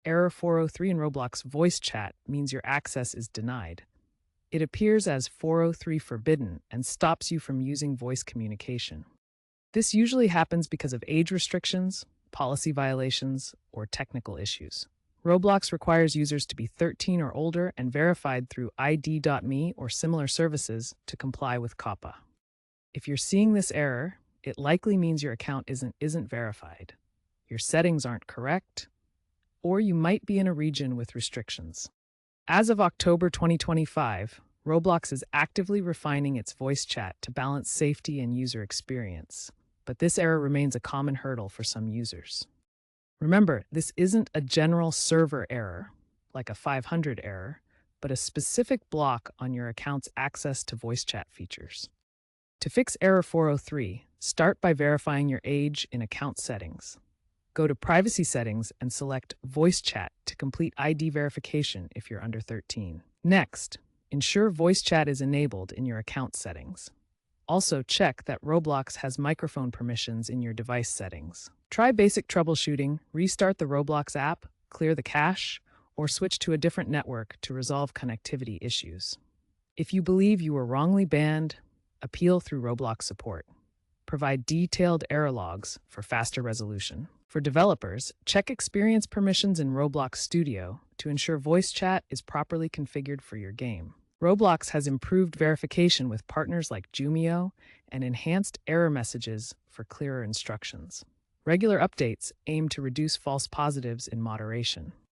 Error 403 in Roblox voice chat means your access is denied. It appears as 403 forbidden and stops you from using voice communication. This usually happens because of age restrictions, policy violations, or technical issues. Roblox requires users to be 13 or older and verified through ID.me or similar services to comply with COPPA. If you're seeing this error, it likely means your account isn't verified, your settings aren't correct, or you might be in a region with restrictions. As of October 2025, Roblox is actively refining its voice chat to balance safety and user experience, but this error remains a common hurdle for some users. Remember, this isn't a general server error, like a 500 error, but a specific block on your account's access to voice chat features. To fix error 403, start by verifying your age in account settings. Go to Privacy Settings and select Voice Chat to complete ID verification if you're under 13. Next, ensure voice chat is enabled in your account settings. Also, check that Roblox has microphone permissions in your device settings. Try basic troubleshooting, restart the Roblox app, clear the cache, or switch to a different network to resolve connectivity issues. If you believe you were wrongly banned, appeal through Roblox support. Provide detailed error logs for faster resolution. For developers, check experience permissions in Roblox Studio to ensure voice chat is properly configured for your game. Roblox has improved verification with partners like Jumio and enhanced error messages for clearer instructions. Regular updates aim to reduce false positives in moderation.